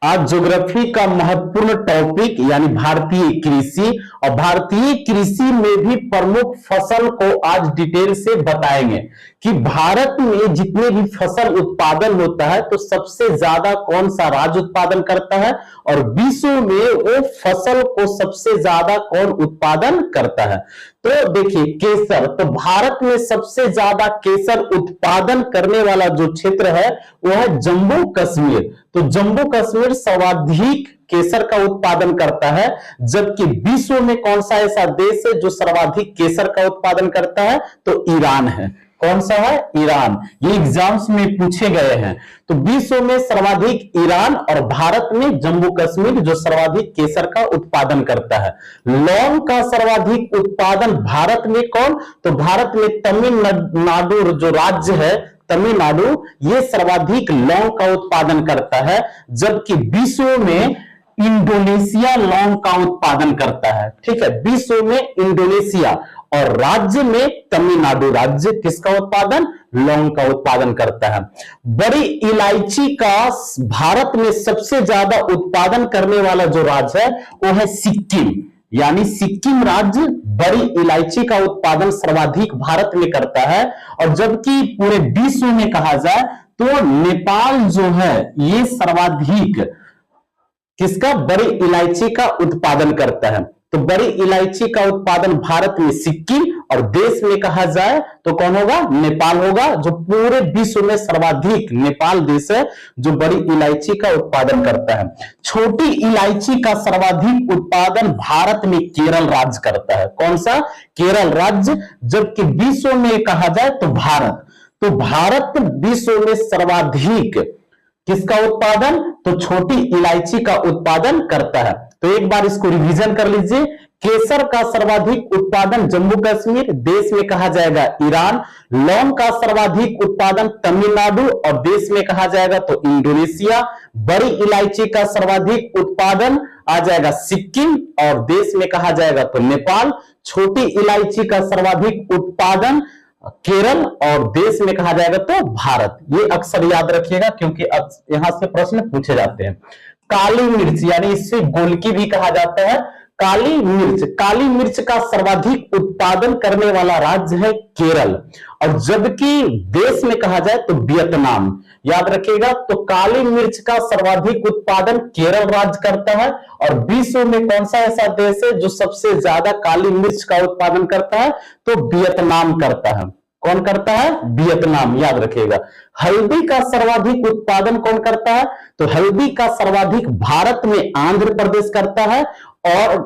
आज ज्योग्राफी का महत्वपूर्ण टॉपिक यानी भारतीय कृषि, और भारतीय कृषि में भी प्रमुख फसल को आज डिटेल से बताएंगे कि भारत में जितने भी फसल उत्पादन होता है तो सबसे ज्यादा कौन सा राज्य उत्पादन करता है, और विश्व में वो फसल को सबसे ज्यादा कौन उत्पादन करता है। तो देखिए केसर, तो भारत में सबसे ज्यादा केसर उत्पादन करने वाला जो क्षेत्र है वो है जम्मू कश्मीर। तो जम्मू कश्मीर सर्वाधिक केसर का उत्पादन करता है, जबकि विश्व में कौन सा ऐसा देश है जो सर्वाधिक केसर का उत्पादन करता है, तो ईरान है। कौन सा है? ईरान। ये एग्जाम्स में पूछे गए हैं। तो विश्व में सर्वाधिक ईरान और भारत में जम्मू कश्मीर जो सर्वाधिक केसर का उत्पादन करता है। लौंग का सर्वाधिक उत्पादन भारत में कौन? तो भारत में तमिलनाडु जो राज्य है, तमिलनाडु, ये सर्वाधिक लौंग का उत्पादन करता है, जबकि विश्व में इंडोनेशिया लौंग का उत्पादन करता है। ठीक है, विश्व में इंडोनेशिया, और राज्य में तमिलनाडु राज्य किसका उत्पादन? लौंग का उत्पादन करता है। बड़ी इलायची का भारत में सबसे ज्यादा उत्पादन करने वाला जो राज्य है वो है सिक्किम, यानी सिक्किम राज्य बड़ी इलायची का उत्पादन सर्वाधिक भारत में करता है। और जबकि पूरे विश्व में कहा जाए तो नेपाल जो है ये सर्वाधिक किसका? बड़ी इलायची का उत्पादन करता है। तो बड़ी इलायची का उत्पादन भारत में सिक्किम, और देश में कहा जाए तो कौन होगा? नेपाल होगा, जो पूरे विश्व में सर्वाधिक नेपाल देश है जो बड़ी इलायची का उत्पादन करता है। छोटी इलायची का सर्वाधिक उत्पादन भारत में केरल राज्य करता है। कौन सा? केरल राज्य। जबकि विश्व में कहा जाए तो भारत, तो भारत विश्व में सर्वाधिक किसका उत्पादन? तो छोटी इलायची का उत्पादन करता है। तो एक बार इसको रिवीजन कर लीजिए। केसर का सर्वाधिक उत्पादन जम्मू कश्मीर, देश में कहा जाएगा ईरान। लौंग का सर्वाधिक उत्पादन तमिलनाडु, और देश में कहा जाएगा तो इंडोनेशिया। बड़ी इलायची का सर्वाधिक उत्पादन आ जाएगा सिक्किम, और देश में कहा जाएगा तो नेपाल। छोटी इलायची का सर्वाधिक उत्पादन केरल, और देश में कहा जाएगा तो भारत। ये अक्सर याद रखिएगा क्योंकि यहां से प्रश्न पूछे जाते हैं। काली मिर्च, यानी इससे गोलकी भी कहा जाता है। काली मिर्च, काली मिर्च का सर्वाधिक उत्पादन करने वाला राज्य है केरल, और जबकि देश में कहा जाए तो वियतनाम। याद रखिएगा, तो काली मिर्च का सर्वाधिक उत्पादन केरल राज्य करता है, और विश्व में कौन सा ऐसा देश है जो सबसे ज्यादा काली मिर्च का उत्पादन करता है? तो वियतनाम करता है। कौन करता है? वियतनाम। याद रखिएगा। हल्दी का सर्वाधिक उत्पादन कौन करता है? तो हल्दी का सर्वाधिक भारत में आंध्र प्रदेश करता है, और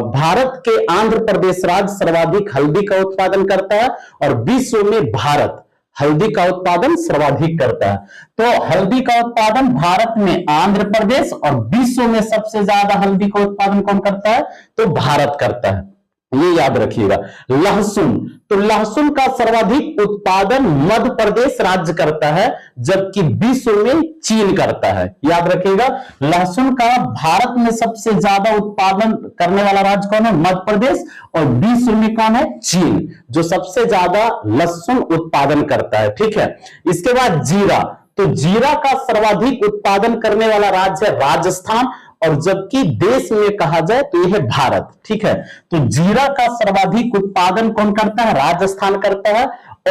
भारत के आंध्र प्रदेश राज्य सर्वाधिक हल्दी का उत्पादन करता है, और विश्व में भारत हल्दी का उत्पादन सर्वाधिक करता है। तो हल्दी का उत्पादन भारत में आंध्र प्रदेश, और विश्व में सबसे ज्यादा हल्दी का उत्पादन कौन करता है? तो भारत करता है। ये याद रखिएगा। लहसुन, तो लहसुन का सर्वाधिक उत्पादन मध्य प्रदेश राज्य करता है, जबकि विश्व में चीन करता है। याद रखिएगा, लहसुन का भारत में सबसे ज्यादा उत्पादन करने वाला राज्य कौन है? मध्य प्रदेश, और विश्व में कौन है? चीन, जो सबसे ज्यादा लहसुन उत्पादन करता है। ठीक है, इसके बाद जीरा, तो जीरा का सर्वाधिक उत्पादन करने वाला राज्य है राजस्थान, और जबकि देश में कहा जाए तो यह है भारत। ठीक है, तो जीरा का सर्वाधिक उत्पादन कौन करता है? राजस्थान करता है,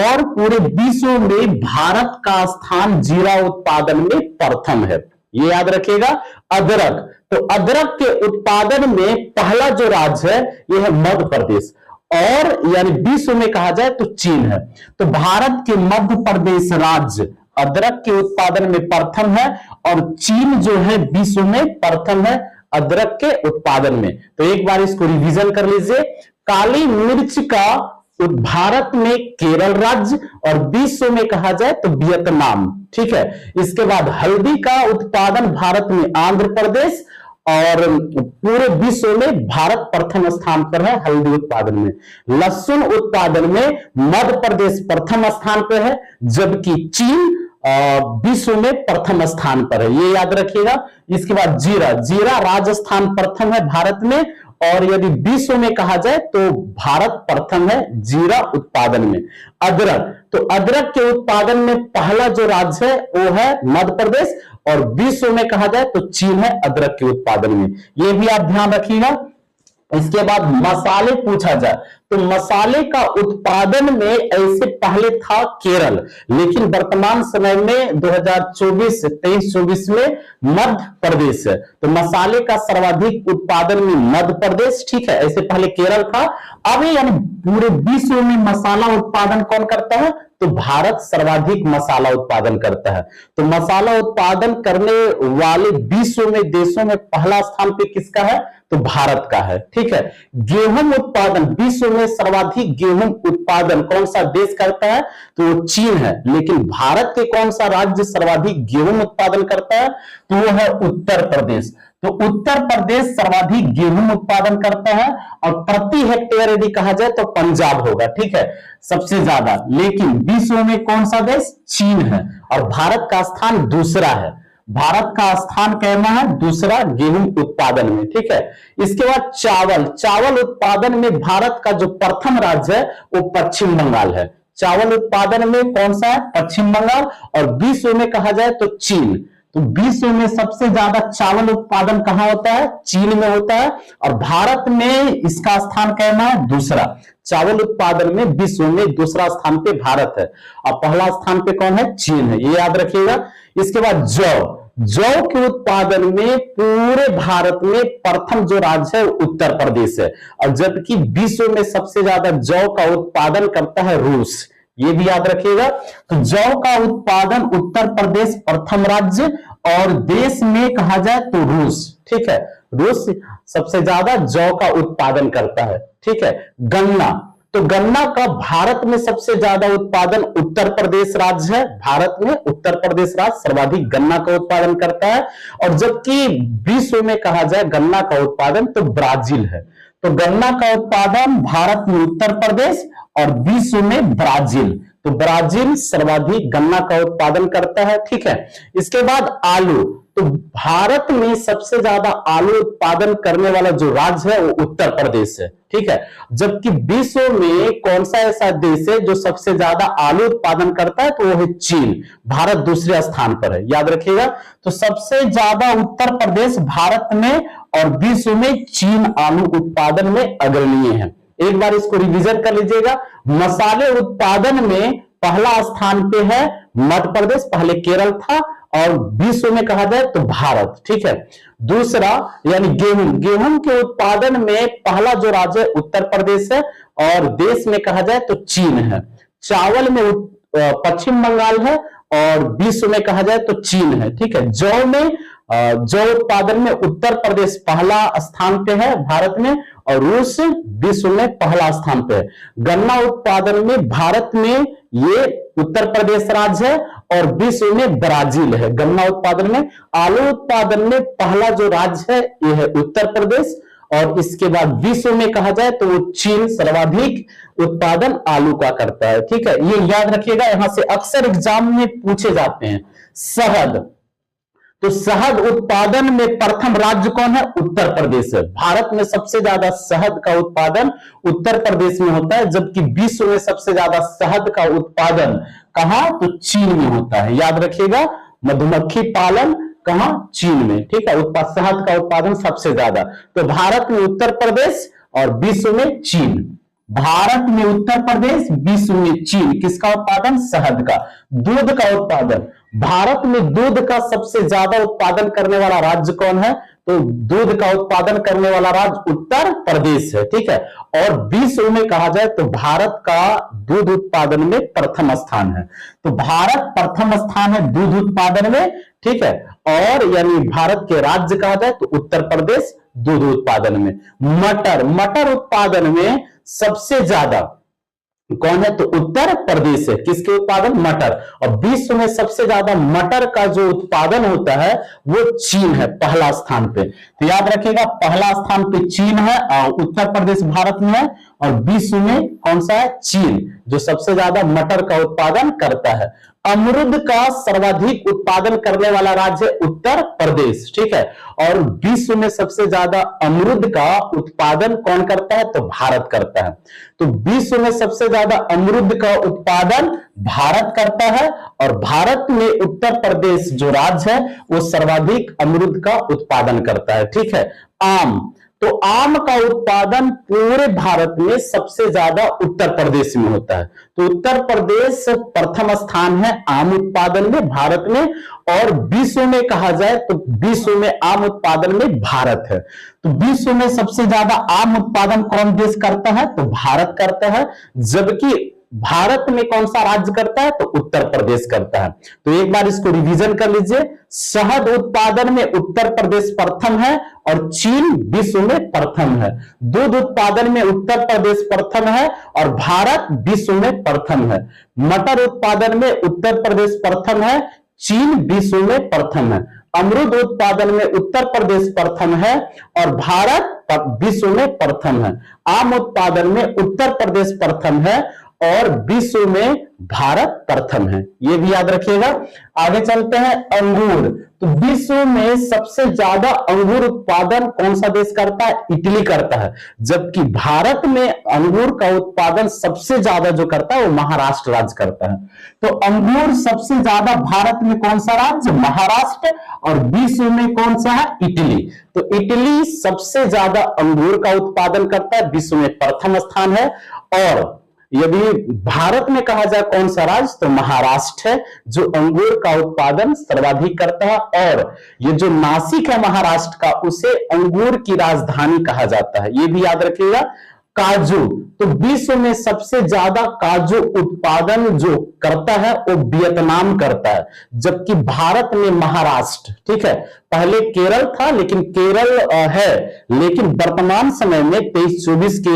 और पूरे विश्व में भारत का स्थान जीरा उत्पादन में प्रथम है। ये याद रखिएगा। अदरक, तो अदरक के उत्पादन में पहला जो राज्य है यह है मध्य प्रदेश, और यानी विश्व में कहा जाए तो चीन है। तो भारत के मध्य प्रदेश राज्य अदरक के उत्पादन में प्रथम है, और चीन जो है विश्व में प्रथम है अदरक के उत्पादन में। तो एक बार इसको रिवीजन कर लीजिए। काली मिर्च का भारत में केरल राज्य, और विश्व में कहा जाए तो वियतनाम। ठीक है, इसके बाद हल्दी का उत्पादन भारत में आंध्र प्रदेश, और पूरे विश्व में भारत प्रथम स्थान पर है हल्दी उत्पादन में। लहसुन उत्पादन में मध्य प्रदेश प्रथम स्थान पर है, जबकि चीन विश्व में प्रथम स्थान पर है। ये याद रखिएगा। इसके बाद जीरा, जीरा राजस्थान प्रथम है भारत में, और यदि विश्व में कहा जाए तो भारत प्रथम है जीरा उत्पादन में। अदरक, तो अदरक के उत्पादन में पहला जो राज्य है वो है मध्य प्रदेश, और विश्व में कहा जाए तो चीन है अदरक के उत्पादन में। ये भी आप ध्यान रखिएगा। इसके बाद मसाले पूछा जाए तो मसाले का उत्पादन में ऐसे पहले था केरल, लेकिन वर्तमान समय में 2023-24 में मध्य प्रदेश है। तो मसाले का सर्वाधिक उत्पादन में मध्य प्रदेश, ठीक है, ऐसे पहले केरल था। अब यानी पूरे विश्व में मसाला उत्पादन कौन करता है? तो भारत सर्वाधिक मसाला उत्पादन करता है। तो मसाला उत्पादन करने वाले विश्व में देशों में पहला स्थान पे किसका है? तो भारत का है, ठीक है। गेहूं उत्पादन, विश्व में सर्वाधिक गेहूं उत्पादन कौन सा देश करता है? तो वो चीन है। लेकिन भारत के कौन सा राज्य सर्वाधिक गेहूं उत्पादन करता है? तो वो है उत्तर प्रदेश। तो उत्तर प्रदेश सर्वाधिक गेहूं उत्पादन करता है, और प्रति हेक्टेयर यदि कहा जाए तो पंजाब होगा, ठीक है, सबसे ज्यादा। लेकिन विश्व में कौन सा देश? चीन है, और भारत का स्थान दूसरा है। भारत का स्थान कहना है दूसरा गेहूं उत्पादन में, ठीक है। इसके बाद चावल उत्पादन में भारत का जो प्रथम राज्य है वो पश्चिम बंगाल है। चावल उत्पादन में कौन सा है? पश्चिम बंगाल। और विश्व में कहा जाए तो चीन। तो विश्व में सबसे ज्यादा चावल उत्पादन कहां होता है? चीन में होता है, और भारत में इसका स्थान कहना है दूसरा। चावल उत्पादन में विश्व में दूसरा स्थान पे भारत है, और पहला स्थान पे कौन है? चीन है, ये याद रखिएगा। इसके बाद जौ के उत्पादन में पूरे भारत में प्रथम जो राज्य है उत्तर प्रदेश है, और जबकि विश्व में सबसे ज्यादा जौ का उत्पादन करता है रूस, ये भी याद रखिएगा। तो जौ का उत्पादन उत्तर प्रदेश प्रथम राज्य, और देश में कहा जाए तो रूस, ठीक है, रूस सबसे ज्यादा जौ का उत्पादन करता है, ठीक है। गन्ना, तो गन्ना का भारत में सबसे ज्यादा उत्पादन उत्तर प्रदेश राज्य है। भारत में उत्तर प्रदेश राज्य सर्वाधिक गन्ना का उत्पादन करता है, और जबकि विश्व में कहा जाए गन्ना का उत्पादन तो ब्राजील है। तो गन्ना का उत्पादन भारत में उत्तर प्रदेश और विश्व में ब्राजील। तो ब्राजील सर्वाधिक गन्ना का उत्पादन करता है, ठीक है। इसके बाद आलू, तो भारत में सबसे ज्यादा आलू उत्पादन करने वाला जो राज्य है वो उत्तर प्रदेश है, ठीक है। जबकि विश्व में कौन सा ऐसा देश है जो सबसे ज्यादा आलू उत्पादन करता है? तो वो है चीन। भारत दूसरे स्थान पर है, याद रखिएगा। तो सबसे ज्यादा उत्तर प्रदेश भारत में, और विश्व में चीन आलू उत्पादन में अग्रणीय है। एक बार इसको रिवीजन कर लीजिएगा। मसाले उत्पादन में पहला स्थान पे है मध्य प्रदेश, पहले केरल था, और विश्व में कहा जाए तो भारत, ठीक है। दूसरा यानी गेहूं के उत्पादन में पहला जो राज्य है उत्तर प्रदेश है, और देश में कहा जाए तो चीन है। चावल में पश्चिम बंगाल है, और विश्व में कहा जाए तो चीन है, ठीक है। जौ उत्पादन में उत्तर प्रदेश पहला स्थान पे है भारत में, और रूस विश्व में पहला स्थान पे है। गन्ना उत्पादन में भारत में ये उत्तर प्रदेश राज्य है, और विश्व में ब्राजील है गन्ना उत्पादन में। आलू उत्पादन में पहला जो राज्य है ये है उत्तर प्रदेश, और इसके बाद विश्व में कहा जाए तो वो चीन सर्वाधिक उत्पादन आलू का करता है, ठीक है। ये याद रखिएगा, यहां से अक्सर एग्जाम में पूछे जाते हैं। शहद, तो शहद उत्पादन में प्रथम राज्य कौन है? उत्तर प्रदेश है। भारत में सबसे ज्यादा शहद का उत्पादन उत्तर प्रदेश में होता है, जबकि विश्व में सबसे ज्यादा शहद का उत्पादन कहां? तो चीन में होता है, याद रखिएगा। मधुमक्खी पालन कहां? चीन में, ठीक है। शहद का उत्पादन सबसे ज्यादा, तो भारत में उत्तर प्रदेश और विश्व में चीन। भारत में उत्तर प्रदेश, विश्व में चीन। किसका उत्पादन? शहद का। दूध का उत्पादन, भारत में दूध का सबसे ज्यादा उत्पादन करने वाला राज्य कौन है? तो दूध का उत्पादन करने वाला राज्य उत्तर प्रदेश है, ठीक है। और विश्व में कहा जाए तो भारत का दूध उत्पादन में प्रथम स्थान है। तो भारत प्रथम स्थान है दूध उत्पादन में, ठीक है। और यानी भारत के राज्य कहा जाए तो उत्तर प्रदेश दूध उत्पादन में। मटर उत्पादन में सबसे ज्यादा कौन है? तो उत्तर प्रदेश है। किसके उत्पादन? मटर। और विश्व में सबसे ज्यादा मटर का जो उत्पादन होता है वो चीन है पहला स्थान पे। तो याद रखिएगा, पहला स्थान पे चीन है, और उत्तर प्रदेश भारत में है, और विश्व में कौन सा है? चीन, जो सबसे ज्यादा मटर का उत्पादन करता है। अमरूद का सर्वाधिक उत्पादन करने वाला राज्य है उत्तर प्रदेश, ठीक है। और विश्व में सबसे ज्यादा अमरूद का उत्पादन कौन करता है? तो भारत करता है। तो विश्व में सबसे ज्यादा अमरूद का उत्पादन भारत करता है और भारत में उत्तर प्रदेश जो राज्य है वो सर्वाधिक अमरूद का उत्पादन करता है, ठीक है। आम, तो आम का उत्पादन पूरे भारत में सबसे ज्यादा उत्तर प्रदेश में होता है। तो उत्तर प्रदेश प्रथम स्थान है आम उत्पादन में भारत में, और विश्व में कहा जाए तो विश्व में आम उत्पादन में भारत है। तो विश्व में सबसे ज्यादा आम उत्पादन कौन देश करता है? तो भारत करता है। जबकि भारत में कौन सा राज्य करता है? तो उत्तर प्रदेश करता है। तो एक बार इसको रिवीजन कर लीजिए। शहद उत्पादन में उत्तर प्रदेश प्रथम है और चीन विश्व में प्रथम है। दूध उत्पादन में उत्तर प्रदेश प्रथम है और भारत विश्व में प्रथम है। मटर उत्पादन में उत्तर प्रदेश प्रथम है, चीन विश्व में प्रथम है। अमरूद उत्पादन में उत्तर प्रदेश प्रथम है और भारत विश्व में प्रथम है। आम उत्पादन में उत्तर प्रदेश प्रथम है और विश्व में भारत प्रथम है, ये भी याद रखिएगा। आगे चलते हैं, अंगूर। तो विश्व में सबसे ज्यादा अंगूर उत्पादन कौन सा देश करता है? इटली करता है। जबकि भारत में अंगूर का उत्पादन सबसे ज्यादा जो करता है वो महाराष्ट्र राज्य करता है। तो अंगूर सबसे ज्यादा भारत में कौन सा राज्य? महाराष्ट्र। और विश्व में कौन सा है? इटली। तो इटली सबसे ज्यादा अंगूर का उत्पादन करता है, विश्व में प्रथम स्थान है। और यदि भारत में कहा जाए कौन सा राज्य, तो महाराष्ट्र है जो अंगूर का उत्पादन सर्वाधिक करता है। और ये जो नासिक है महाराष्ट्र का, उसे अंगूर की राजधानी कहा जाता है, ये भी याद रखिएगा। काजू, तो विश्व में सबसे ज्यादा काजू उत्पादन जो करता है वो वियतनाम करता है, जबकि भारत में महाराष्ट्र, ठीक है। पहले केरल था, लेकिन केरल है, लेकिन वर्तमान समय में 23-24 के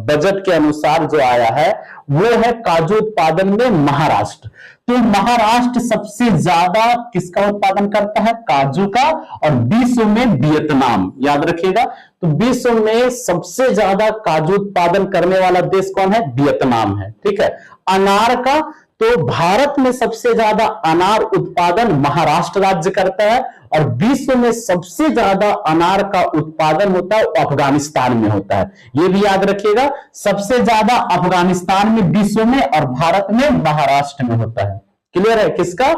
बजट के अनुसार जो आया है वो है काजू उत्पादन में महाराष्ट्र। तो महाराष्ट्र सबसे ज्यादा किसका उत्पादन करता है? काजू का। और विश्व में वियतनाम, याद रखिएगा। तो विश्व में सबसे ज्यादा काजू उत्पादन करने वाला देश कौन है? वियतनाम है, ठीक है। अनार का, तो भारत में सबसे ज्यादा अनार उत्पादन महाराष्ट्र राज्य करता है और विश्व में सबसे ज्यादा अनार का उत्पादन होता है अफगानिस्तान में होता है, यह भी याद रखिएगा। सबसे ज्यादा अफगानिस्तान में विश्व में और भारत में महाराष्ट्र में होता है। क्लियर है? किसका?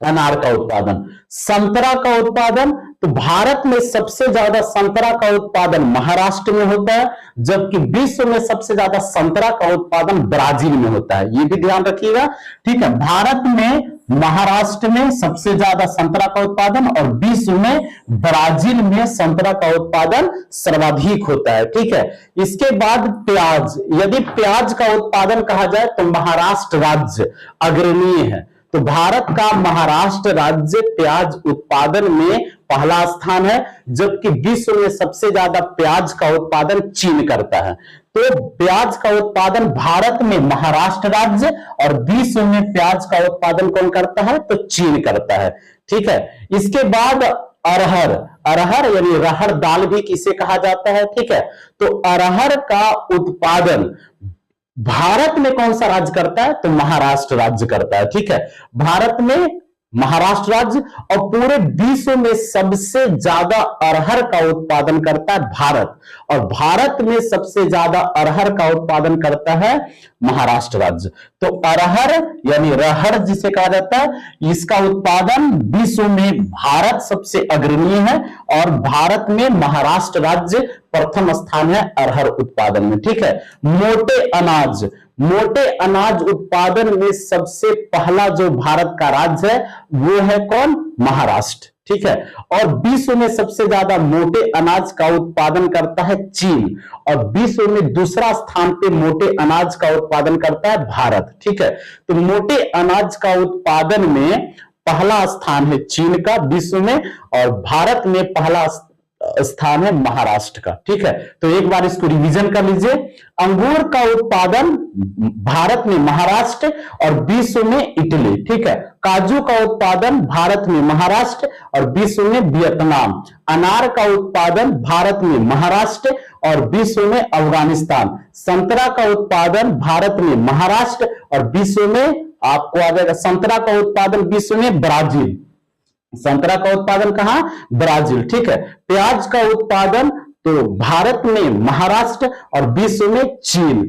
अनार का उत्पादन। संतरा का उत्पादन, तो भारत में सबसे ज्यादा संतरा का उत्पादन महाराष्ट्र में होता है, जबकि विश्व में सबसे ज्यादा संतरा का उत्पादन ब्राजील में होता है, ये भी ध्यान रखिएगा, ठीक है। भारत में महाराष्ट्र में सबसे ज्यादा संतरा का उत्पादन और विश्व में ब्राजील में संतरा का उत्पादन सर्वाधिक होता है, ठीक है। इसके बाद प्याज, यदि प्याज का उत्पादन कहा जाए तो महाराष्ट्र राज्य अग्रणीय है। तो भारत का महाराष्ट्र राज्य प्याज उत्पादन में पहला स्थान है, जबकि विश्व में सबसे ज्यादा प्याज का उत्पादन चीन करता है। तो प्याज का उत्पादन भारत में महाराष्ट्र राज्य और विश्व में प्याज का उत्पादन कौन करता है? तो चीन करता है, ठीक है। इसके बाद अरहर, अरहर यानी रहर दाल भी किसे कहा जाता है, ठीक है। तो अरहर का उत्पादन भारत में कौन सा राज्य करता है? तो महाराष्ट्र राज्य करता है, ठीक है। भारत में महाराष्ट्र राज्य और पूरे विश्व में सबसे ज्यादा अरहर का उत्पादन करता है भारत, और भारत में सबसे ज्यादा अरहर का उत्पादन करता है महाराष्ट्र राज्य। तो अरहर यानी रहर जिसे कहा जाता है, इसका उत्पादन विश्व में भारत सबसे अग्रणीय है और भारत में महाराष्ट्र राज्य प्रथम स्थान है अरहर उत्पादन में, ठीक है। मोटे अनाज, मोटे अनाज उत्पादन में सबसे पहला जो भारत का राज्य है वो है कौन? महाराष्ट्र, ठीक है। और विश्व में सबसे ज्यादा मोटे अनाज का उत्पादन करता है चीन, और विश्व में दूसरा स्थान पे मोटे अनाज का उत्पादन करता है भारत, ठीक है। तो मोटे अनाज का उत्पादन में पहला स्थान है चीन का विश्व में, और भारत में पहला स्थान है महाराष्ट्र का, ठीक है। तो एक बार इसको रिवीजन कर लीजिए। अंगूर का उत्पादन भारत में महाराष्ट्र और विश्व में इटली, ठीक है। काजू का उत्पादन भारत में महाराष्ट्र और विश्व में वियतनाम। अनार का उत्पादन भारत में महाराष्ट्र और विश्व में अफगानिस्तान। संतरा का उत्पादन भारत में महाराष्ट्र और विश्व में आपको आ जाएगा संतरा का उत्पादन विश्व में ब्राजील, संतरा का उत्पादन कहां, ब्राजील, ठीक है। प्याज का उत्पादन तो भारत में महाराष्ट्र और विश्व में चीन।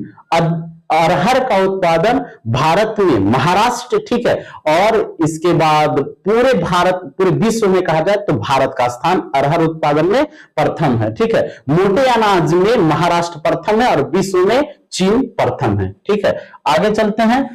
अरहर का उत्पादन भारत में महाराष्ट्र, ठीक है, और इसके बाद पूरे भारत, पूरे विश्व में कहा जाए तो भारत का स्थान अरहर उत्पादन में प्रथम है, ठीक है। मोटे अनाज में महाराष्ट्र प्रथम है और विश्व में चीन प्रथम है, ठीक है। आगे चलते हैं,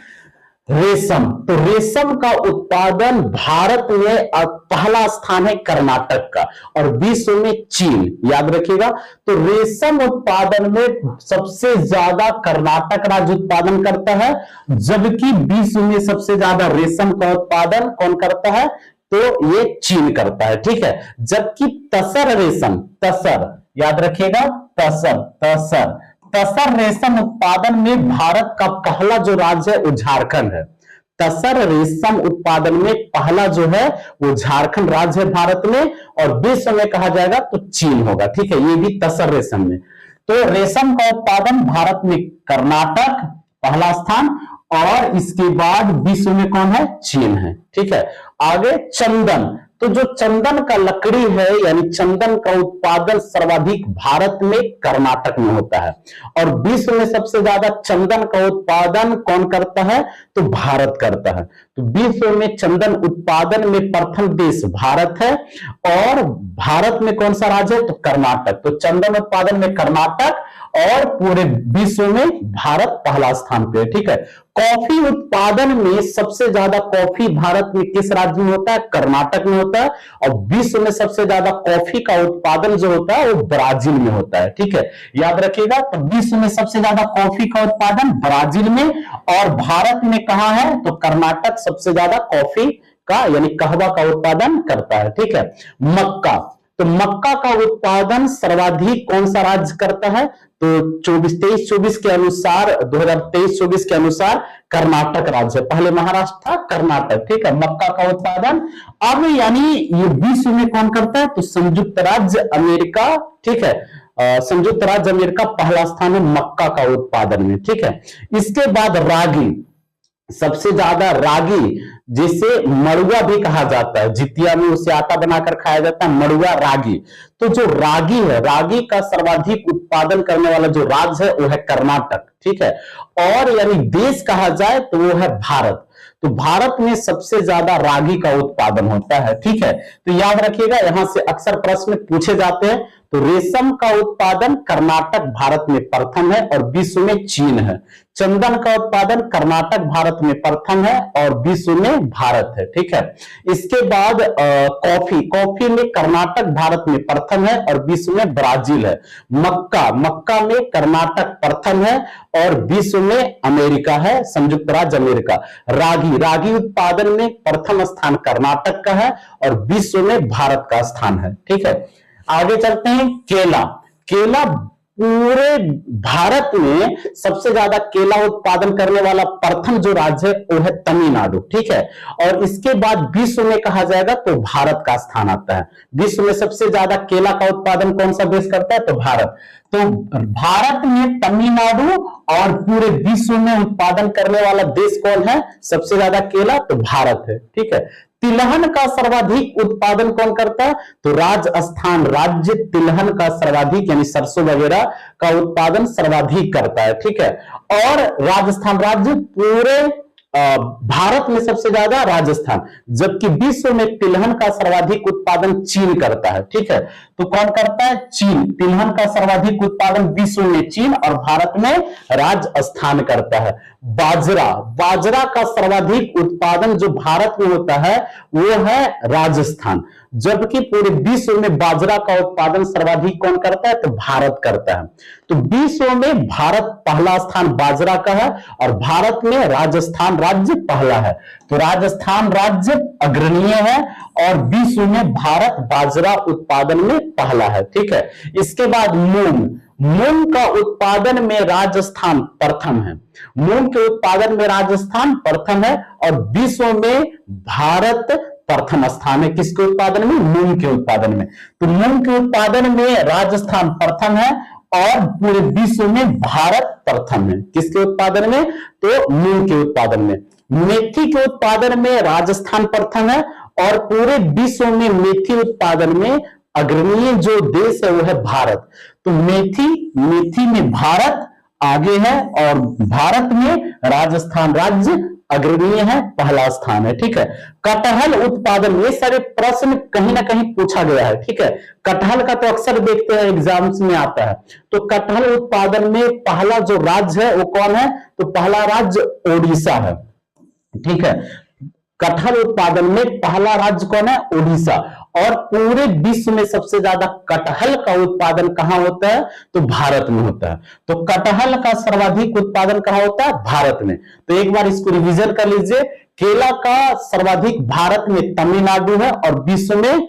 रेशम, तो रेशम का उत्पादन भारत में पहला स्थान है कर्नाटक का और विश्व में चीन, याद रखिएगा। तो रेशम उत्पादन में सबसे ज्यादा कर्नाटक राज्य उत्पादन करता है, जबकि विश्व में सबसे ज्यादा रेशम का उत्पादन कौन करता है, तो ये चीन करता है, ठीक है। जबकि तसर रेशम, तसर याद रखिएगा, तसर तसर रेशम उत्पादन में भारत का पहला जो राज्य है वो झारखंड है। तसर रेशम उत्पादन में पहला जो है वो झारखंड राज्य है भारत में, और विश्व में कहा जाएगा तो चीन होगा, ठीक है। ये भी तसर रेशम में, तो रेशम का उत्पादन भारत में कर्नाटक पहला स्थान, और इसके बाद विश्व में कौन है, चीन है, ठीक है। आगे चंदन, तो जो चंदन का लकड़ी है यानी चंदन का उत्पादन सर्वाधिक भारत में कर्नाटक में होता है, और विश्व में सबसे ज्यादा चंदन का उत्पादन कौन करता है, तो भारत करता है। तो विश्व में चंदन उत्पादन में प्रथम देश भारत है, और भारत में कौन सा राज्य है, तो कर्नाटक। तो चंदन उत्पादन में कर्नाटक और पूरे विश्व में भारत पहला स्थान पे है, ठीक है। कॉफी उत्पादन में सबसे ज्यादा कॉफी भारत में किस राज्य में होता है, कर्नाटक में होता है, और विश्व में सबसे ज्यादा कॉफी का उत्पादन जो होता है वो ब्राजील में होता है, ठीक है, याद रखिएगा। तो विश्व में सबसे ज्यादा कॉफी का उत्पादन ब्राजील में, और भारत में कहां है, तो कर्नाटक सबसे ज्यादा कॉफी का यानी कहवा का उत्पादन करता है, ठीक है। मक्का, तो मक्का का उत्पादन सर्वाधिक कौन सा राज्य करता है, तो 23-24 के अनुसार, 2023-24 के अनुसार कर्नाटक राज्य, पहले महाराष्ट्र था, कर्नाटक, ठीक है, मक्का का उत्पादन। अब यानी ये विश्व में कौन करता है, तो संयुक्त राज्य अमेरिका, ठीक है, संयुक्त राज्य अमेरिका पहला स्थान है मक्का का उत्पादन में, ठीक है। इसके बाद रागी, सबसे ज्यादा रागी जिसे मड़ुआ भी कहा जाता है, जितिया में उसे आटा बनाकर खाया जाता है, मड़ुआ रागी। तो जो रागी है, रागी का सर्वाधिक उत्पादन करने वाला जो राज्य है वो है कर्नाटक, ठीक है, और यानी देश कहा जाए तो वो है भारत। तो भारत में सबसे ज्यादा रागी का उत्पादन होता है, ठीक है। तो याद रखिएगा, यहां से अक्सर प्रश्न पूछे जाते हैं। तो रेशम का उत्पादन कर्नाटक भारत में प्रथम है और विश्व में चीन है। चंदन का उत्पादन कर्नाटक भारत में प्रथम है और विश्व में भारत है, ठीक है। इसके बाद कॉफी, कॉफी में कर्नाटक भारत में प्रथम है और विश्व में ब्राजील है। मक्का, मक्का में कर्नाटक प्रथम है और विश्व में अमेरिका है, संयुक्त राज्य अमेरिका। रागी, रागी उत्पादन में प्रथम स्थान कर्नाटक का है और विश्व में भारत का स्थान है, ठीक है। आगे चलते हैं, केला, केला पूरे भारत में सबसे ज्यादा केला उत्पादन करने वाला प्रथम जो राज्य है वो है तमिलनाडु, ठीक है, और इसके बाद विश्व में कहा जाएगा तो भारत का स्थान आता है। विश्व में सबसे ज्यादा केला का उत्पादन कौन सा देश करता है, तो भारत। तो भारत में तमिलनाडु और पूरे विश्व में उत्पादन करने वाला देश कौन है, सबसे ज्यादा केला, तो भारत है, ठीक है। तिलहन का सर्वाधिक उत्पादन कौन करता है, तो राजस्थान राज्य तिलहन का सर्वाधिक यानी सरसों वगैरह का उत्पादन सर्वाधिक करता है, ठीक है। और राजस्थान राज्य पूरे भारत में सबसे ज्यादा राजस्थान, जबकि विश्व में तिलहन का सर्वाधिक उत्पादन चीन करता है, ठीक है। तो कौन करता है, चीन। तिलहन का सर्वाधिक उत्पादन विश्व में चीन और भारत में राजस्थान करता है। बाजरा, बाजरा का सर्वाधिक उत्पादन जो भारत में होता है वो है राजस्थान, जबकि पूरे विश्व में बाजरा का उत्पादन सर्वाधिक कौन करता है, तो भारत करता है। तो विश्व में भारत पहला स्थान बाजरा का है और भारत में राजस्थान राज्य पहला है। तो राजस्थान राज्य अग्रणीय है और विश्व में भारत बाजरा उत्पादन में पहला है, ठीक है। इसके बाद मूंग, मूंग का उत्पादन में राजस्थान प्रथम है। मूंग के उत्पादन में राजस्थान प्रथम है और विश्व में भारत प्रथम स्थान है। किसके उत्पादन में, मूंग के उत्पादन में। तो मूंग के उत्पादन में राजस्थान प्रथम है और पूरे विश्व में भारत प्रथम है। किसके उत्पादन में, तो मूंग के उत्पादन में। मेथी के उत्पादन में राजस्थान प्रथम है और पूरे विश्व में मेथी उत्पादन में अग्रणीय जो देश है वो है भारत। तो मेथी में भारत आगे है और भारत में राजस्थान राज्य अग्रणीय है, पहला स्थान है। ठीक है, कटहल उत्पादन, ये सारे प्रश्न कहीं ना कहीं पूछा गया है। ठीक है, कटहल का तो अक्सर देखते हैं एग्जाम्स में आता है। तो कटहल उत्पादन में पहला जो राज्य है वो कौन है? तो पहला राज्य ओडिशा है। ठीक है, कटहल उत्पादन में पहला राज्य कौन है? ओडिशा। और पूरे विश्व में सबसे ज्यादा कटहल का उत्पादन कहां होता है? तो भारत में होता है। तो कटहल का सर्वाधिक उत्पादन कहां होता है? भारत में। तो एक बार इसको रिवीजन कर लीजिए। केला का सर्वाधिक भारत में तमिलनाडु है और विश्व में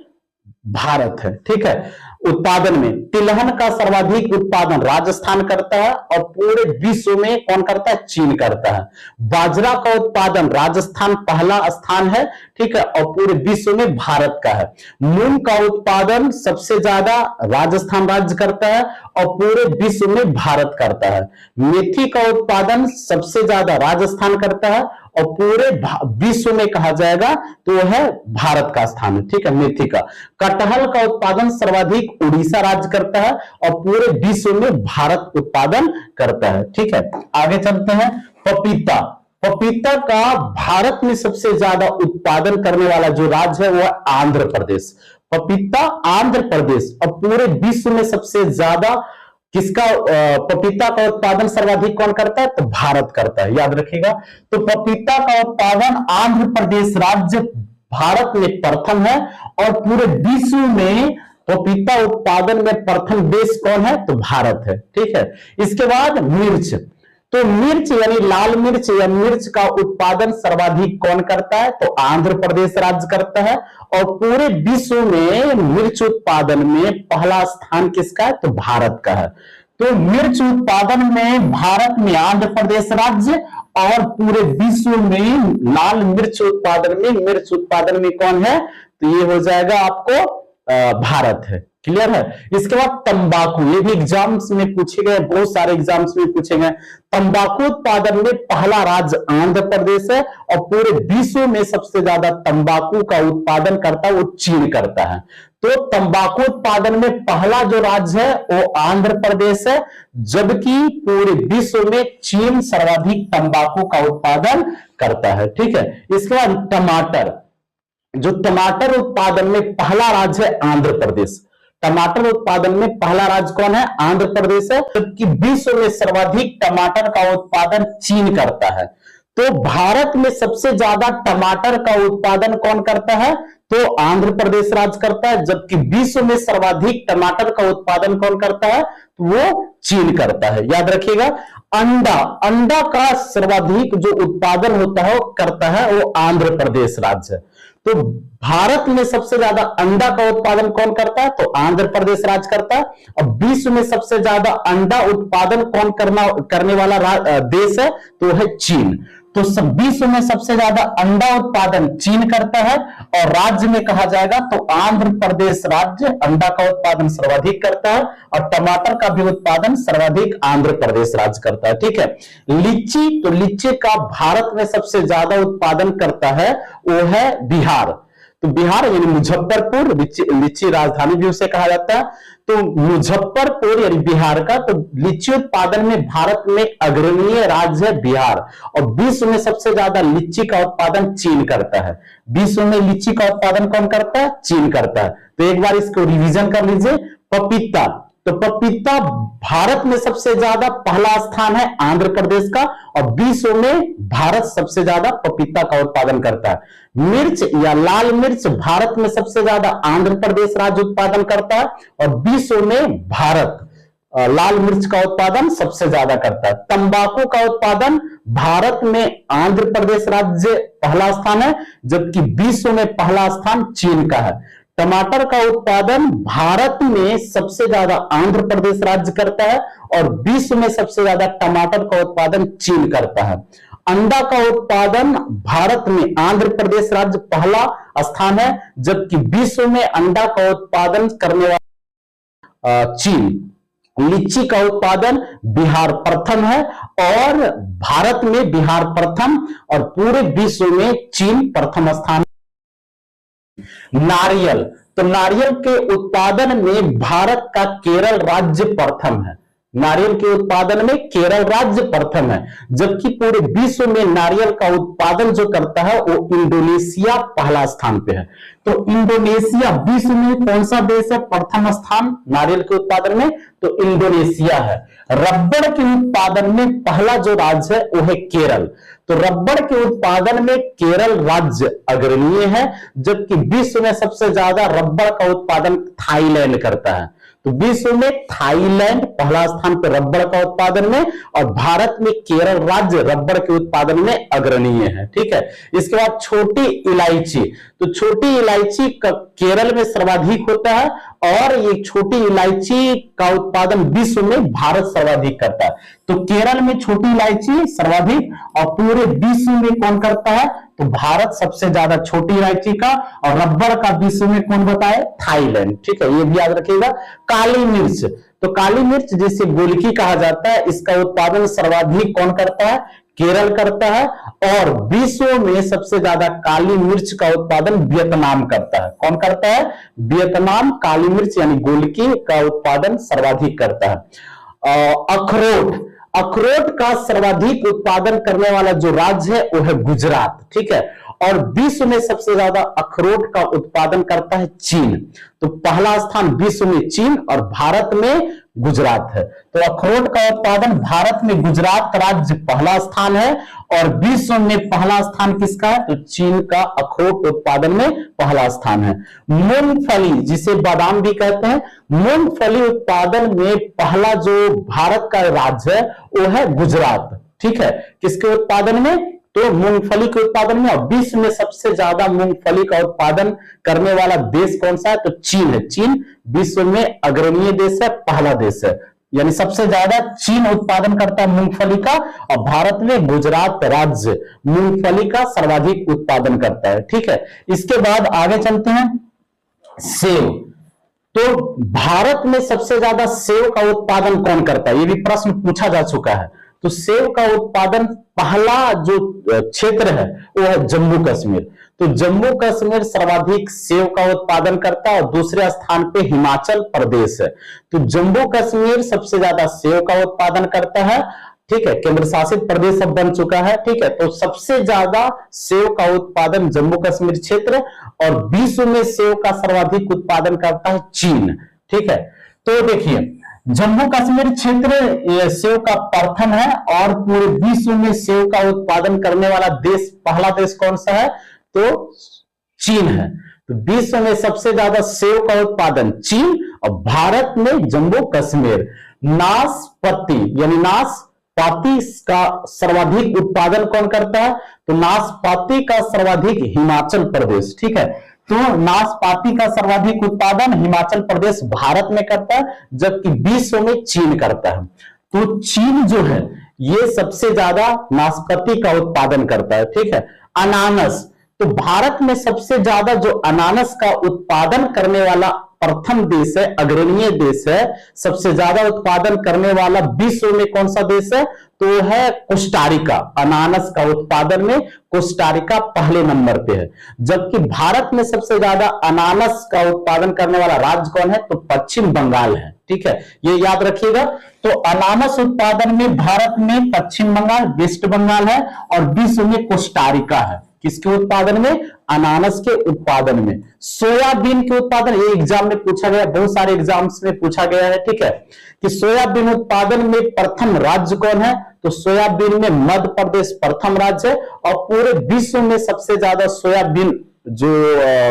भारत है। ठीक है, उत्पादन में तिलहन का सर्वाधिक उत्पादन राजस्थान करता है और पूरे विश्व में कौन करता है? चीन करता है। बाजरा का उत्पादन राजस्थान पहला स्थान है। ठीक है, और पूरे विश्व में भारत का है। मूंग का उत्पादन सबसे ज्यादा राजस्थान राज्य करता है और पूरे विश्व में भारत करता है। मेथी का उत्पादन सबसे ज्यादा राजस्थान करता है और पूरे विश्व में कहा जाएगा तो वह है भारत का स्थान है। ठीक है, मेथी का। कटहल का उत्पादन सर्वाधिक उड़ीसा राज्य करता है और पूरे विश्व में भारत उत्पादन करता है। ठीक है, आगे चलते हैं। पपीता, पपीता का भारत में सबसे ज्यादा उत्पादन करने वाला जो राज्य है वो है आंध्र प्रदेश। पपीता आंध्र प्रदेश और पूरे विश्व में सबसे ज्यादा किसका पपीता का उत्पादन सर्वाधिक कौन करता है? तो भारत करता है, याद रखिएगा। तो पपीता का उत्पादन आंध्र प्रदेश राज्य भारत में प्रथम है और पूरे विश्व में पपीता उत्पादन में प्रथम देश कौन है? तो भारत है। ठीक है, इसके बाद मिर्च। तो मिर्च यानी लाल मिर्च या मिर्च का उत्पादन सर्वाधिक कौन करता है? तो आंध्र प्रदेश राज्य करता है और पूरे विश्व में मिर्च उत्पादन में पहला स्थान किसका है? तो भारत का है। तो मिर्च उत्पादन में भारत में आंध्र प्रदेश राज्य और पूरे विश्व में लाल मिर्च उत्पादन में कौन है? तो ये हो जाएगा आपको भारत है। क्लियर है। इसके बाद तंबाकू, ये भी एग्जाम्स में पूछे गए, बहुत सारे एग्जाम्स में पूछे गए। तंबाकू उत्पादन में पहला राज्य आंध्र प्रदेश है और पूरे विश्व में सबसे ज्यादा तंबाकू का उत्पादन करता है वो चीन करता है। तो तंबाकू उत्पादन में पहला जो राज्य है वो आंध्र प्रदेश है, जबकि पूरे विश्व में चीन सर्वाधिक तंबाकू का उत्पादन करता है। ठीक है, इसके बाद टमाटर, जो टमाटर उत्पादन में पहला राज्य है आंध्र प्रदेश। टमाटर उत्पादन में पहला राज्य कौन है? आंध्र प्रदेश है, जबकि विश्व में सर्वाधिक टमाटर का उत्पादन चीन करता है। तो भारत में सबसे ज्यादा टमाटर का उत्पादन कौन करता है? तो आंध्र प्रदेश राज्य करता है, जबकि विश्व में सर्वाधिक टमाटर का उत्पादन कौन करता है? तो वो चीन करता है, याद रखिएगा। अंडा का सर्वाधिक जो उत्पादन होता है वो करता है वो आंध्र प्रदेश राज्य है। तो भारत में सबसे ज्यादा अंडा का उत्पादन कौन करता है? तो आंध्र प्रदेश राज्य करता है। और विश्व में सबसे ज्यादा अंडा उत्पादन कौन करने वाला देश है? तो है चीन। तो विश्व में सबसे ज्यादा अंडा उत्पादन चीन करता है और राज्य में कहा जाएगा तो आंध्र प्रदेश राज्य अंडा का उत्पादन सर्वाधिक करता है और टमाटर का भी उत्पादन सर्वाधिक आंध्र प्रदेश राज्य करता है। ठीक है, लीची, तो लीची का भारत में सबसे ज्यादा उत्पादन करता है वो है बिहार। तो बिहार यानी मुजफ्फरपुर, लीची राजधानी भी उसे कहा जाता है। तो मुजफ्फरपुर यानी बिहार का, तो लीची उत्पादन में भारत में अग्रणीय राज्य है बिहार और विश्व में सबसे ज्यादा लीची का उत्पादन चीन करता है। विश्व में लीची का उत्पादन कौन करता है? चीन करता है। तो एक बार इसको रिवीजन कर लीजिए। पपीता, तो पपीता भारत में सबसे ज्यादा पहला स्थान है आंध्र प्रदेश का और विश्व में भारत सबसे ज्यादा पपीता का उत्पादन करता है। मिर्च या लाल मिर्च भारत में सबसे ज्यादा आंध्र प्रदेश राज्य उत्पादन करता है और विश्व में भारत लाल मिर्च का उत्पादन सबसे ज्यादा करता है। तंबाकू का उत्पादन भारत में आंध्र प्रदेश राज्य पहला स्थान है, जबकि विश्व में पहला स्थान चीन का है। टमाटर का उत्पादन भारत में सबसे ज्यादा आंध्र प्रदेश राज्य करता है और विश्व में सबसे ज्यादा टमाटर का उत्पादन चीन करता है। अंडा का उत्पादन भारत में आंध्र प्रदेश राज्य पहला स्थान है, जबकि विश्व में अंडा का उत्पादन करने वाला चीन। लीची का उत्पादन बिहार प्रथम है और भारत में बिहार प्रथम और पूरे विश्व में चीन प्रथम स्थान। नारियल, तो नारियल के उत्पादन में भारत का केरल राज्य प्रथम है। नारियल के उत्पादन में केरल राज्य प्रथम है, जबकि पूरे विश्व में नारियल का उत्पादन जो करता है वो इंडोनेशिया पहला स्थान पे है। तो इंडोनेशिया विश्व में कौन सा देश है प्रथम स्थान नारियल के उत्पादन में? तो इंडोनेशिया है। रबड़ के उत्पादन में पहला जो राज्य है वो है केरल। तो रबड़ के उत्पादन में केरल राज्य अग्रणीय है, जबकि विश्व में सबसे ज्यादा रबड़ का उत्पादन थाईलैंड करता है। तो विश्व में थाईलैंड पहला स्थान पर रबड़ का उत्पादन में, और भारत में केरल राज्य रबड़ के उत्पादन में अग्रणीय है। ठीक है। इसके बाद छोटी इलायची, तो छोटी इलायची केरल में सर्वाधिक होता है, और ये छोटी इलायची का उत्पादन विश्व में भारत सर्वाधिक करता है। तो केरल में छोटी इलायची सर्वाधिक, और पूरे विश्व में कौन करता है? तो भारत सबसे ज्यादा छोटी इलायची का, और रबड़ का विश्व में कौन बताए? थाईलैंड। ठीक है, ये भी याद रखिएगा। काली मिर्च, तो काली मिर्च जिसे गोलकी कहा जाता है, इसका उत्पादन सर्वाधिक कौन करता है? केरल करता है, और विश्व में सबसे ज्यादा काली मिर्च का उत्पादन वियतनाम करता है। कौन करता है? वियतनाम काली मिर्च यानी गोलकी का उत्पादन सर्वाधिक करता है। अखरोट, अखरोट का सर्वाधिक उत्पादन करने वाला जो राज्य है वो है गुजरात। ठीक है, और विश्व में सबसे ज्यादा अखरोट का उत्पादन करता है चीन। तो पहला स्थान विश्व में चीन और भारत में गुजरात है। तो अखरोट का उत्पादन भारत में गुजरात राज्य पहला स्थान है, और विश्व में पहला स्थान किसका है? तो चीन का अखरोट उत्पादन में पहला स्थान है। मूंगफली, जिसे बादाम भी कहते हैं, मूंगफली उत्पादन में पहला जो भारत का राज्य है वो है गुजरात। ठीक है, किसके उत्पादन में? तो मूंगफली के उत्पादन में। और विश्व में सबसे ज्यादा मूंगफली का उत्पादन करने वाला देश कौन सा है? तो चीन है। चीन विश्व में अग्रणीय देश है, पहला देश है, यानी सबसे ज्यादा चीन उत्पादन करता है मूंगफली का, और भारत में गुजरात राज्य मूंगफली का सर्वाधिक उत्पादन करता है। ठीक है, इसके बाद आगे चलते हैं। सेब, तो भारत में सबसे ज्यादा सेब का उत्पादन कौन करता है? ये भी प्रश्न पूछा जा चुका है। तो सेब का उत्पादन पहला जो क्षेत्र है वो है जम्मू कश्मीर। तो जम्मू कश्मीर सर्वाधिक सेब का उत्पादन करता है, और दूसरे स्थान पे हिमाचल प्रदेश है। तो जम्मू कश्मीर सबसे ज्यादा सेब का उत्पादन करता है। ठीक है, केंद्र शासित प्रदेश अब बन चुका है। ठीक है, तो सबसे ज्यादा सेब का उत्पादन जम्मू कश्मीर क्षेत्र, और विश्व में सेब का सर्वाधिक उत्पादन करता है चीन। ठीक है, तो देखिए जम्मू कश्मीर क्षेत्र सेब का प्रथम है, और पूरे विश्व में सेब का उत्पादन करने वाला देश पहला देश कौन सा है? तो चीन है। तो विश्व में सबसे ज्यादा सेब का उत्पादन चीन, और भारत में जम्मू कश्मीर। नाशपाती यानी नाशपाती का सर्वाधिक उत्पादन कौन करता है? तो नाशपाती का सर्वाधिक हिमाचल प्रदेश। ठीक है, तो नाशपाती का सर्वाधिक उत्पादन हिमाचल प्रदेश भारत में करता है, जबकि विश्व में चीन करता है। तो चीन जो है ये सबसे ज्यादा नाशपाती का उत्पादन करता है। ठीक है, अनानस, तो भारत में सबसे ज्यादा जो अनानस का उत्पादन करने वाला प्रथम देश है, अग्रणीय देश है, सबसे ज्यादा उत्पादन करने वाला विश्व में कौन सा देश है? तो है कोस्टारिका। अनानस का उत्पादन में कोस्टारिका पहले नंबर पे है, जबकि भारत में सबसे ज्यादा अनानस का उत्पादन करने वाला राज्य कौन है? तो पश्चिम बंगाल है। ठीक है, ये याद रखिएगा। तो अनानस उत्पादन में भारत में पश्चिम बंगाल, वेस्ट बंगाल है, और विश्व में कोस्टारिका है। किसके उत्पादन में? अनानस के उत्पादन में। सोयाबीन के उत्पादन, ये एग्जाम में पूछा गया, बहुत सारे एग्जाम्स में पूछा गया है। ठीक है, कि सोयाबीन उत्पादन में प्रथम राज्य कौन है? तो सोयाबीन में मध्य प्रदेश प्रथम राज्य है, और पूरे विश्व में सबसे ज्यादा सोयाबीन जो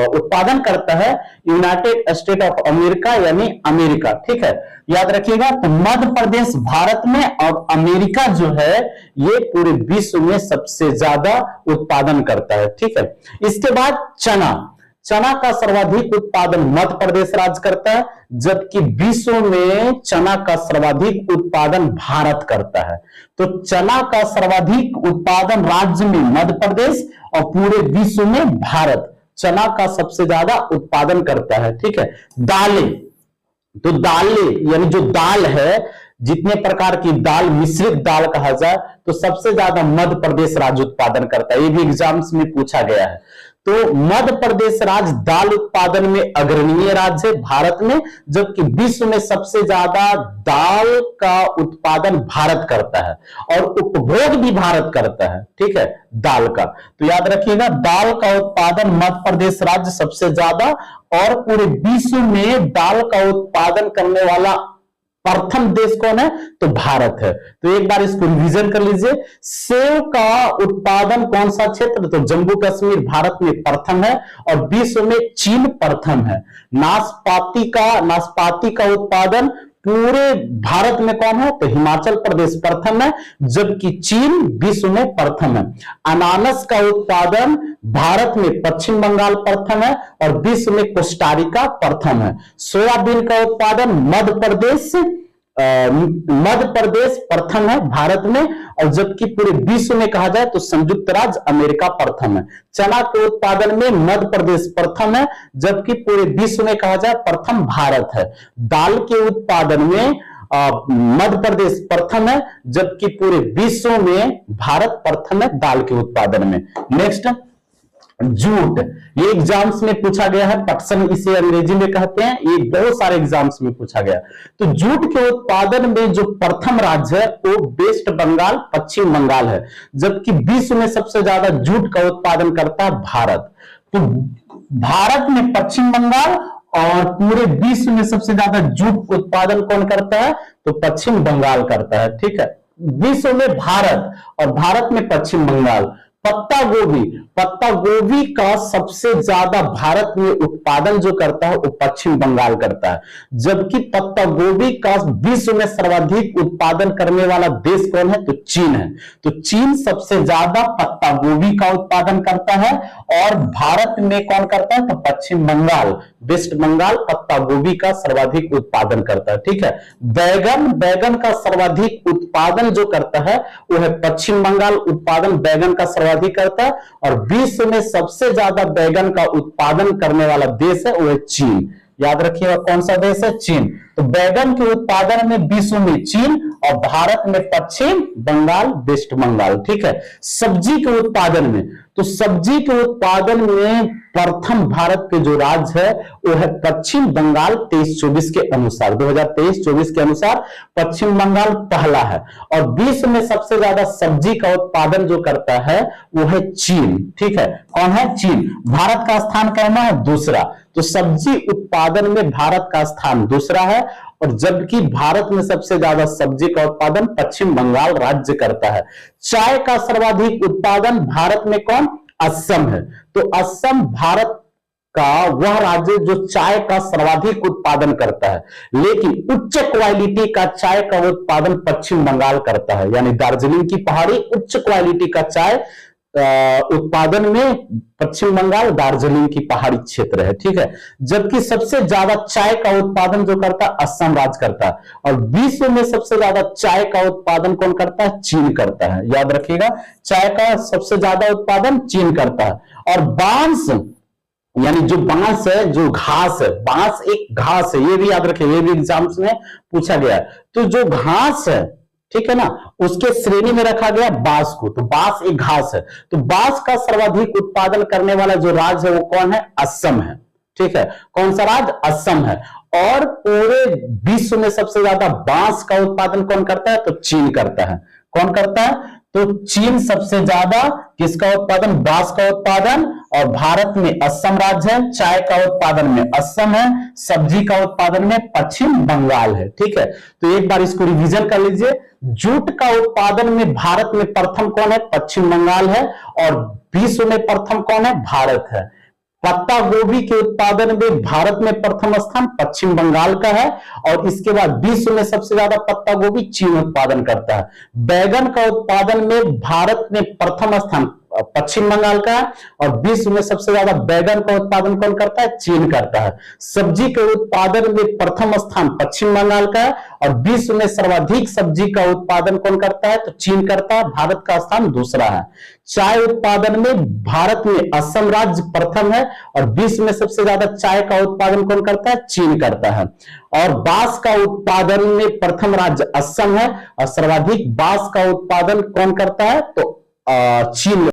उत्पादन करता है यूनाइटेड स्टेट ऑफ अमेरिका यानी अमेरिका। ठीक है, याद रखिएगा। तो मध्य प्रदेश भारत में, और अमेरिका जो है ये पूरे विश्व में सबसे ज्यादा उत्पादन करता है। ठीक है, इसके बाद चना, चना का सर्वाधिक उत्पादन मध्य प्रदेश राज्य करता है, जबकि विश्व में चना का सर्वाधिक उत्पादन भारत करता है। तो चना का सर्वाधिक उत्पादन राज्य में मध्य प्रदेश, और पूरे विश्व में भारत चना का सबसे ज्यादा उत्पादन करता है। ठीक है, दालें, तो दालें यानी जो दाल है, जितने प्रकार की दाल, मिश्रित दाल कहा जाए, तो सबसे ज्यादा मध्य प्रदेश राज्य उत्पादन करता है। ये भी एग्जाम्स में पूछा गया है। तो मध्य प्रदेश राज्य दाल उत्पादन में अग्रणीय राज्य है भारत में, जबकि विश्व में सबसे ज्यादा दाल का उत्पादन भारत करता है और उपभोग भी भारत करता है, ठीक है, दाल का। तो याद रखिएगा, दाल का उत्पादन मध्य प्रदेश राज्य सबसे ज्यादा, और पूरे विश्व में दाल का उत्पादन करने वाला प्रथम देश कौन है, तो भारत है। तो एक बार इसको रिवीजन कर लीजिए। सेब का उत्पादन कौन सा क्षेत्र, तो जम्मू कश्मीर भारत में प्रथम है और विश्व में चीन प्रथम है। नाशपाती का उत्पादन पूरे भारत में कौन है, तो हिमाचल प्रदेश प्रथम है, जबकि चीन विश्व में प्रथम है। अनानास का उत्पादन भारत में पश्चिम बंगाल प्रथम है और विश्व में कोस्टारिका प्रथम है। सोयाबीन का उत्पादन मध्य प्रदेश प्रथम है भारत में, और जबकि पूरे विश्व में कहा जाए तो संयुक्त राज्य अमेरिका प्रथम है। चना के उत्पादन में मध्य प्रदेश प्रथम है, जबकि पूरे विश्व में कहा जाए प्रथम भारत है। दाल के उत्पादन में मध्य प्रदेश प्रथम है, जबकि पूरे विश्व में भारत प्रथम है दाल के उत्पादन में। नेक्स्ट, जूट, ये एग्जाम्स में पूछा गया है, पटसन इसे अंग्रेजी में कहते हैं, ये बहुत सारे एग्जाम्स में पूछा गया। तो जूट के उत्पादन में जो प्रथम राज्य है वो वेस्ट बंगाल, पश्चिम बंगाल है, जबकि विश्व में सबसे ज्यादा जूट का उत्पादन करता है भारत। तो भारत में पश्चिम बंगाल और पूरे विश्व में सबसे ज्यादा जूट उत्पादन कौन करता है, तो पश्चिम बंगाल करता है, ठीक है। विश्व में भारत और भारत में पश्चिम बंगाल। पत्ता गोभी का सबसे ज्यादा भारत में उत्पादन जो करता है वो पश्चिम बंगाल करता है, जबकि पत्ता गोभी का विश्व में सर्वाधिक उत्पादन करने वाला देश कौन है, तो चीन है। तो चीन सबसे ज्यादा पत्ता गोभी का उत्पादन करता है और भारत में कौन करता है, तो पश्चिम बंगाल, वेस्ट बंगाल पत्ता गोभी का सर्वाधिक उत्पादन करता है, ठीक है। बैगन का सर्वाधिक उत्पादन जो करता है वो है पश्चिम बंगाल, उत्पादन बैगन का सर्वाधिक करता है, और विश्व में सबसे ज्यादा बैगन का उत्पादन करने वाला देश है वो है चीन। याद रखिएगा कौन सा देश है, चीन। तो बैगन के उत्पादन में विश्व में चीन और भारत में पश्चिम बंगाल, वेस्ट बंगाल, ठीक है। सब्जी के उत्पादन में, तो सब्जी के उत्पादन में प्रथम भारत के जो राज्य है वो है पश्चिम बंगाल। 23-24 के अनुसार, 2023-24 के अनुसार पश्चिम बंगाल पहला है, और विश्व में सबसे ज्यादा सब्जी का उत्पादन जो करता है वो है चीन, ठीक है। कौन है, चीन। भारत का स्थान कहना है दूसरा, तो सब्जी उत्पादन में भारत का स्थान दूसरा है, और जबकि भारत में सबसे ज्यादा सब्जी का उत्पादन पश्चिम बंगाल राज्य करता है। चाय का सर्वाधिक उत्पादन भारत में कौन, असम है। तो असम भारत का वह राज्य जो चाय का सर्वाधिक उत्पादन करता है, लेकिन उच्च क्वालिटी का चाय का उत्पादन पश्चिम बंगाल करता है, यानी दार्जिलिंग की पहाड़ी उच्च क्वालिटी का चाय उत्पादन में पश्चिम बंगाल, दार्जिलिंग की पहाड़ी क्षेत्र है, ठीक है। जबकि सबसे ज्यादा चाय का उत्पादन जो करता है असम राज्य करता है, और विश्व में सबसे ज्यादा चाय का उत्पादन कौन करता है, चीन करता है। याद रखिएगा, चाय का सबसे ज्यादा उत्पादन चीन करता है। और बांस, यानी जो बांस है, जो घास है, बांस एक घास है, ये भी याद रखिए, ये भी एग्जाम्स में पूछा गया है। तो जो घास है, ठीक है ना, उसके श्रेणी में रखा गया बांस को। तो बांस एक घास है, तो बांस का सर्वाधिक उत्पादन करने वाला जो राज्य है वो कौन है, असम है, ठीक है। कौन सा राज्य, असम है। और पूरे विश्व में सबसे ज्यादा बांस का उत्पादन कौन करता है, तो चीन करता है। कौन करता है, तो चीन सबसे ज्यादा किसका उत्पादन, बांस का उत्पादन, और भारत में असम राज्य है। चाय का उत्पादन में असम है, सब्जी का उत्पादन में पश्चिम बंगाल है, ठीक है। तो एक बार इसको रिवीजन कर लीजिए। जूट का उत्पादन में भारत में प्रथम कौन है, पश्चिम बंगाल है, और विश्व में प्रथम कौन है, भारत है। पत्ता गोभी के उत्पादन में भारत में प्रथम स्थान पश्चिम बंगाल का है, और इसके बाद विश्व में सबसे ज्यादा पत्ता गोभी चीन उत्पादन करता है। बैगन का उत्पादन में भारत में प्रथम स्थान पश्चिम बंगाल का है, और विश्व में सबसे ज्यादा बैगन का उत्पादन कौन करता है? चीन करता है। सब्जी के उत्पादन में प्रथम स्थान पश्चिम बंगाल का है, और विश्व में सर्वाधिक सब्जी का उत्पादन कौन करता है? तो चीन करता है। भारत का स्थान दूसरा है। चाय उत्पादन में भारत में असम राज्य प्रथम है, और विश्व में सबसे ज्यादा चाय का उत्पादन कौन करता है? चीन करता है। और बांस का उत्पादन में प्रथम राज्य असम है, और सर्वाधिक बांस का उत्पादन कौन करता है? तो चीन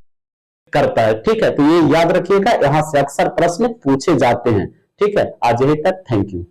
करता है। ठीक है, तो ये याद रखिएगा, यहां से अक्सर प्रश्न पूछे जाते हैं। ठीक है, आज यही तक। Thank you.